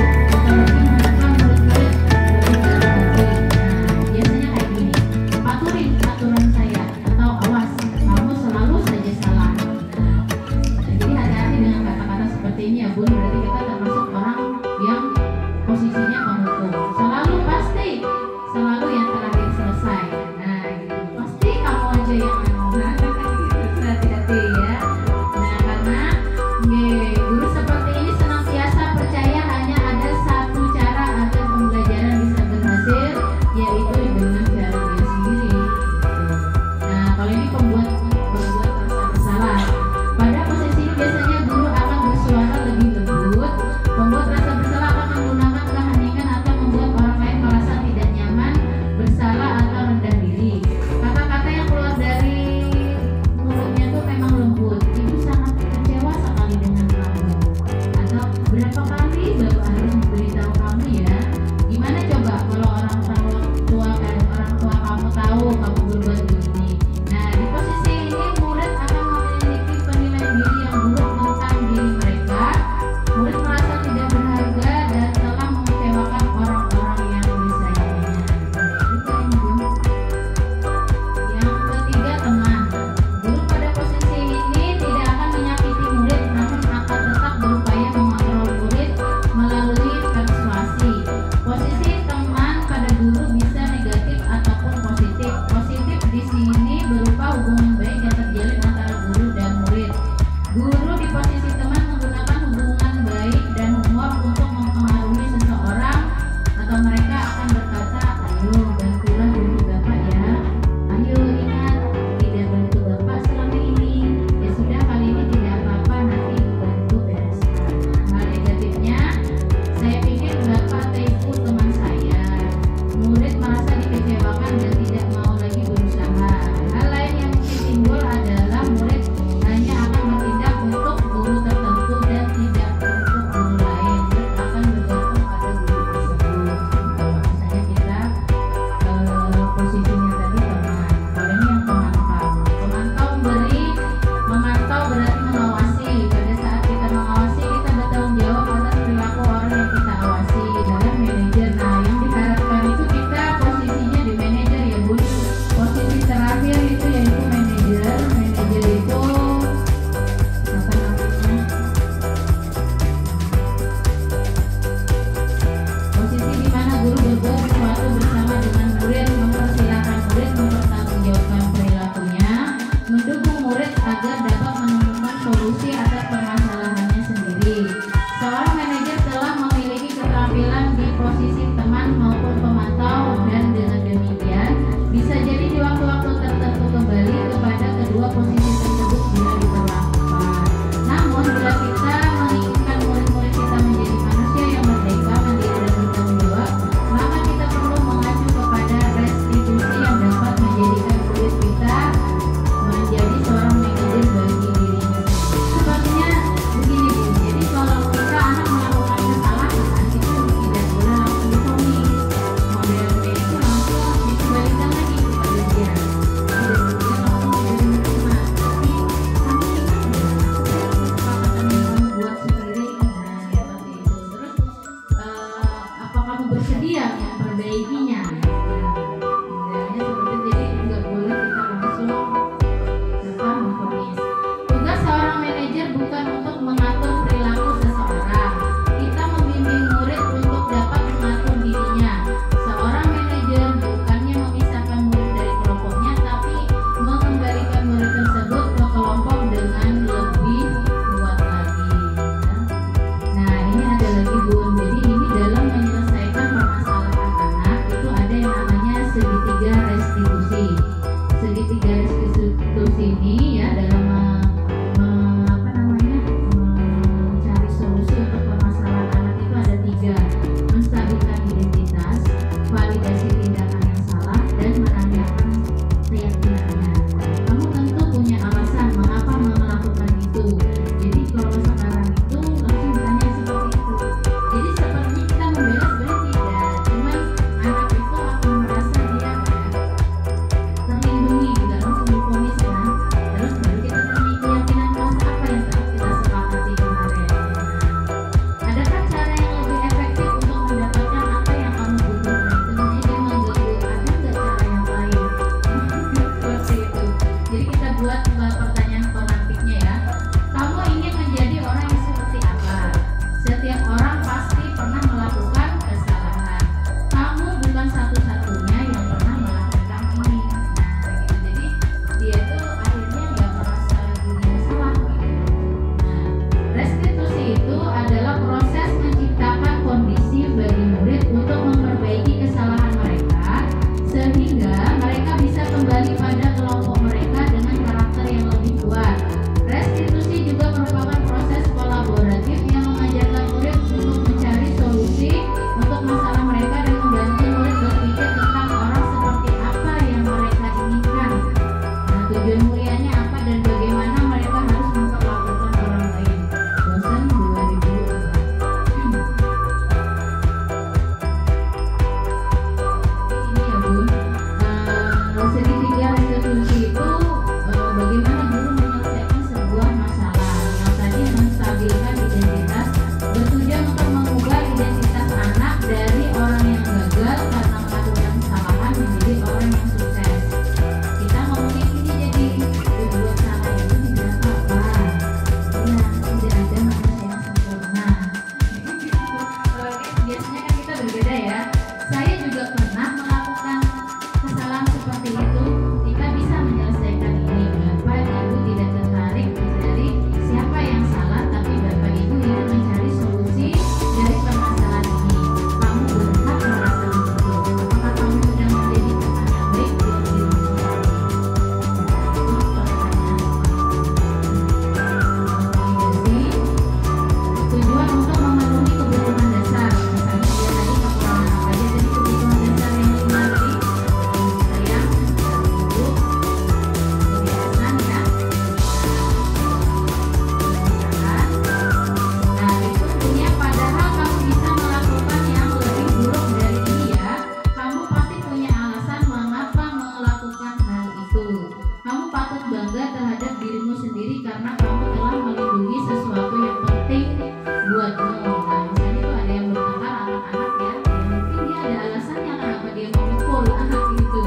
B: kamu telah melindungi sesuatu yang penting buatmu. Nah, misalnya tuh ada yang bertengkar anak-anak ya, mungkin dia ada alasannya kenapa dia memukul anak itu.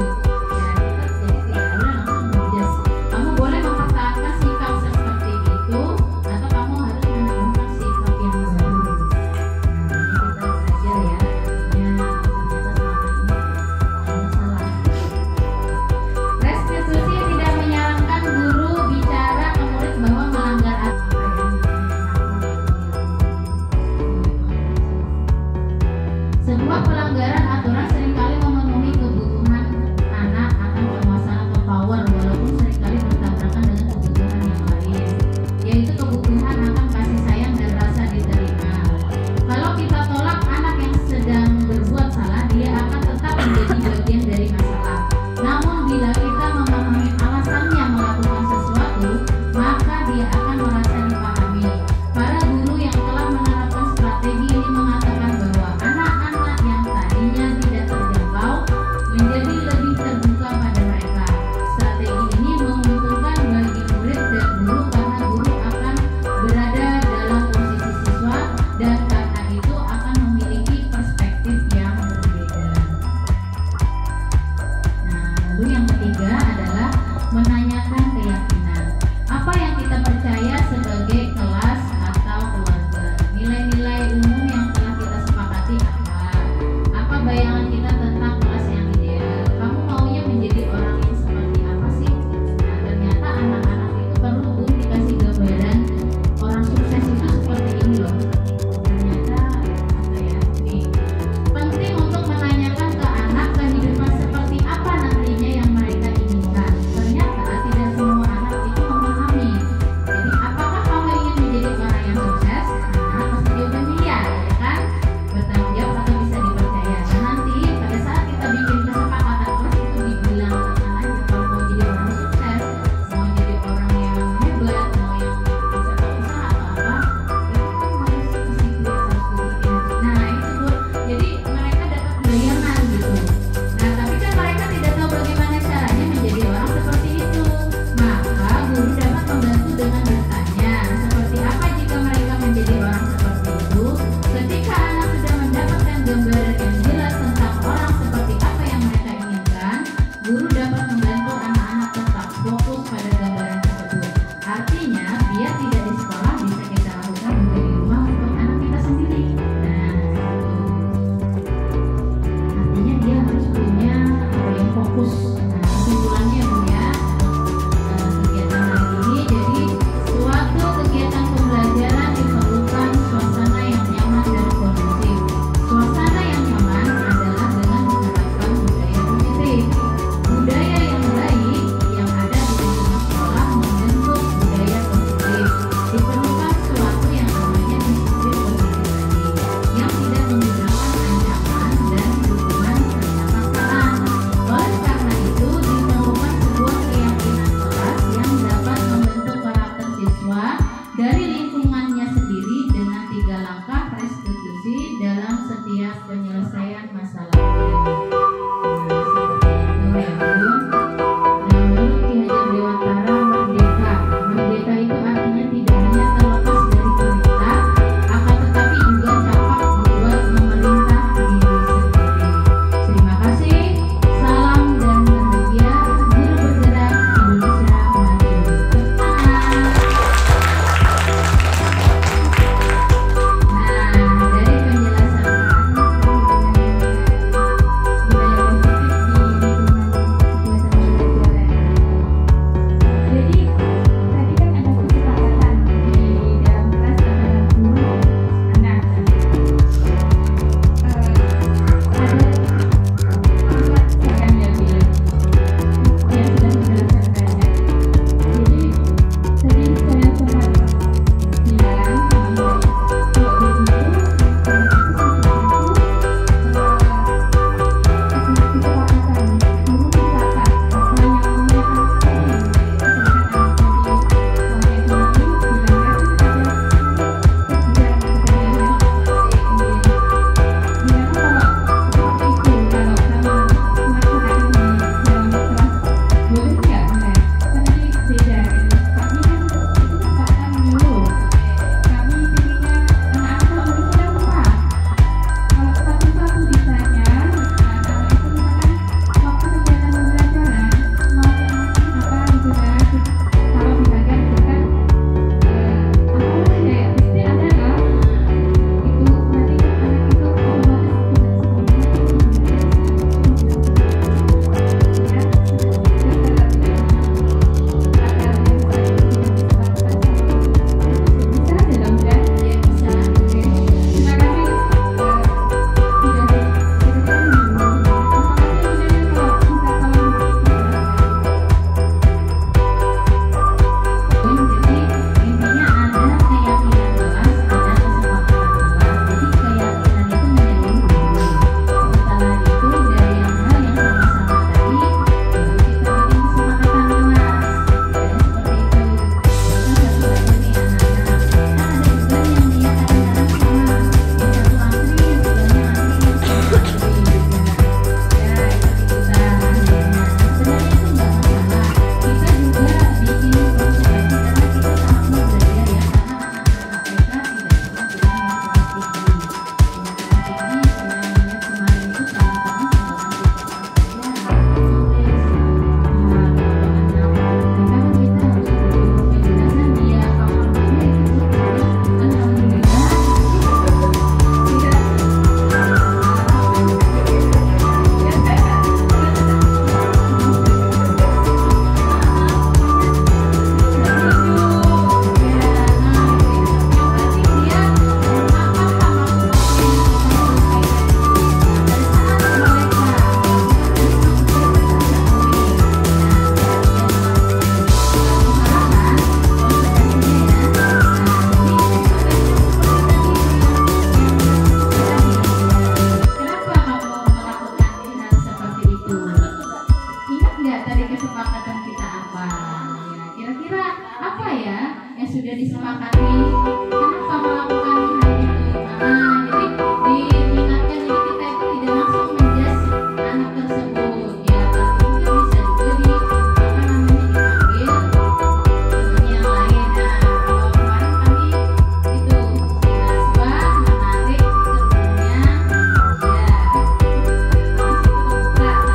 B: Ya, kita jadi tidak boleh langsung menjudge. Kamu boleh mempertahankan sikap seperti itu, atau kamu harus menemukan sikap yang baru. Nah, ini kita belajar ya, ternyata selama ini ada salah. Restitusi tidak menyarankan guru bicara ke murid bahwa melanggar aturan. Sebuah pelanggaran aturan seringkali memenuhi kebutuhan anak akan penguasaan atau power, walaupun seringkali bertabrakan dengan kebutuhan yang lain, yaitu kebutuhan akan kasih sayang dan rasa diterima. Kalau kita tolak anak yang sedang berbuat salah, dia akan tetap menjadi bagian dari masalah. Namun bila kita memahami alasannya melakukan sesuatu, maka dia akan merasa dipahami. Para guru yang telah menerapkan strategi ini mengatakan bahwa anak-anak yang tadinya tidak terjangkau menjadi lebih terbuka pada mereka. Strategi ini menguntungkan bagi murid dan guru karena guru akan berada dalam posisi siswa dan karena itu akan memiliki perspektif yang berbeda. Nah, lalu yang ketiga adalah menanyakan keyakinan. Apa yang kita percaya sebagai kelas atau keluarga? Nilai-nilai umum yang telah kita sepakati apa? Apa bayangan kita tentang kelas yang ideal? Kamu maunya menjadi orang yang seperti apa sih? Nah, ternyata anak-anak itu perlu dikasih gambaran orang sukses itu seperti ini loh. Ternyata apa ya? Ini penting untuk menanyakan ke anak kehidupan seperti apa nantinya yang mereka inginkan. Ternyata tidak semua anak itu memahami. Jadi apakah kamu ingin menjadi orang yang sukses? Nah, pasti jawabannya ya kan? Bertanggung jawab atau bisa dipercaya. Nah, nanti pada saat kita bikin kesepakatan kelas itu dibilang aja kalau mau jadi orang sukses, mau jadi orang yang hebat, mau yang bisa berusaha atau apa, itu kan harus isi kuis, harus begini. Nah, itu Bu. Jadi mereka dapat bayangan gitu. Nah, tapi kan mereka tidak tahu bagaimana caranya menjadi orang seperti itu. Maka guru dapat membantu dengan bertanya, seperti apa jika mereka menjadi orang seperti itu? Ketika anak sudah mendapatkan gambaran yang jelas tentang orang seperti apa yang mereka inginkan, guru dapat membantu anak-anak tetap fokus pada gambaran tersebut. Artinya, biar tidak di sekolah bisa kita lakukan juga di rumah untuk anak kita sendiri. Nah, artinya dia harus punya yang fokus. Nah, kesimpulannya Bu ya, kegiatan hari ini jadi suatu kegiatan pembelajaran diperlukan suasana yang nyaman dan kondusif. Suasana yang nyaman adalah dengan menerapkan budaya positif. Budaya yang baik yang ada di lingkungan sekolah membentuk budaya positif. Diperlukan suatu yang namanya disiplin positif tadi, yang tidak menggunakan ancaman dan dukungan serta paksaan. Oleh karena itu, diperlukan sebuah keyakinan kelas yang dapat membentuk karakter siswa dari lingkungannya sendiri dengan 3 langkah restitusi dalam setiap penyelesaian masalah. Nah, seperti itu ya Bu. Dan menurut Ki Hajar Dewantara, merdeka. Merdeka itu artinya tidak hanya terlepas dari perintah, akan tetapi juga dapat membuat memerintah diri sendiri. Terima kasih. Salam dan bahagia. Guru bergerak Indonesia maju. Tepuk tangan. disepakati kenapa melakukan hal itu. Jadi diingatkan, jadi kita itu tidak langsung menjudge anak tersebut ya, tapi juga bisa juga dipanggil temannya yang lain. Nah, kalau kemarin kami itu si Naswa menarik kerudungnya ya, habis itu kebuka kan,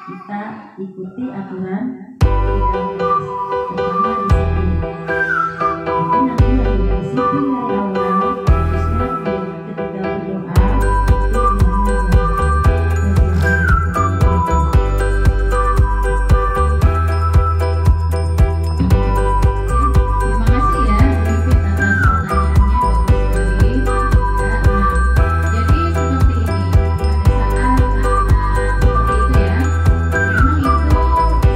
B: ditanya
H: ikuti aturan pertama disiplin. Jadi nanti lagi disiplin dari awal, terusnya ketika berdoa itu
B: Terima kasih ya David atas pertanyaannya, bagus sekali. Jadi seperti ini, pada saat anak seperti itu ya, memang itu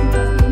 B: seperti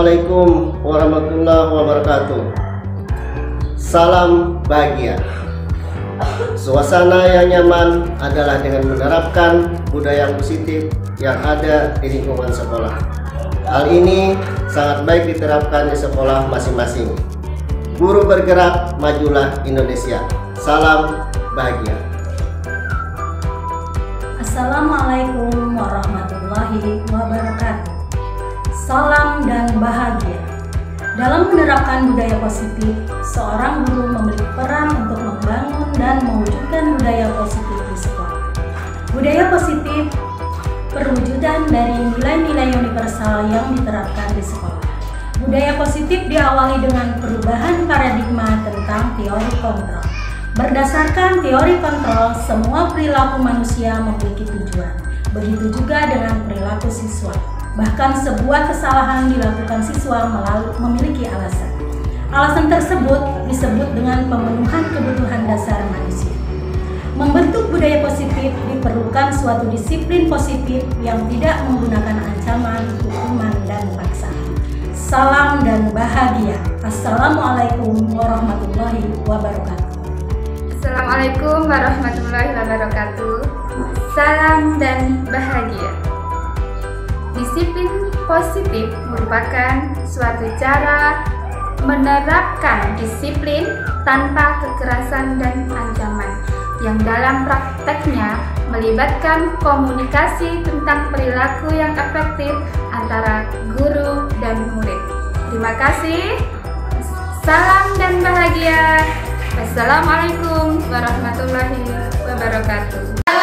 I: Assalamualaikum warahmatullahi wabarakatuh. Salam bahagia. Suasana yang nyaman adalah dengan menerapkan budaya positif yang ada di lingkungan sekolah. Hal ini sangat baik diterapkan di sekolah masing-masing. Guru bergerak, majulah Indonesia. Salam bahagia.
J: Assalamualaikum warahmatullahi wabarakatuh. Salam dan bahagia. Dalam menerapkan budaya positif, seorang guru memiliki peran untuk membangun dan mewujudkan budaya positif di sekolah. Budaya positif perwujudan dari nilai-nilai universal yang diterapkan di sekolah. Budaya positif diawali dengan perubahan paradigma tentang teori kontrol. Berdasarkan teori kontrol, semua perilaku manusia memiliki tujuan. Begitu juga dengan perilaku siswa. Bahkan sebuah kesalahan dilakukan siswa memiliki alasan. Alasan tersebut disebut dengan pemenuhan kebutuhan dasar manusia. Membentuk budaya positif diperlukan suatu disiplin positif yang tidak menggunakan ancaman, hukuman, dan paksaan. Salam dan bahagia. Assalamualaikum warahmatullahi wabarakatuh.
K: Assalamualaikum warahmatullahi wabarakatuh. Salam dan bahagia. Disiplin positif merupakan suatu cara menerapkan disiplin tanpa kekerasan dan ancaman, yang dalam prakteknya melibatkan komunikasi tentang perilaku yang efektif antara guru dan murid. Terima kasih. Salam dan bahagia. Wassalamualaikum warahmatullahi wabarakatuh.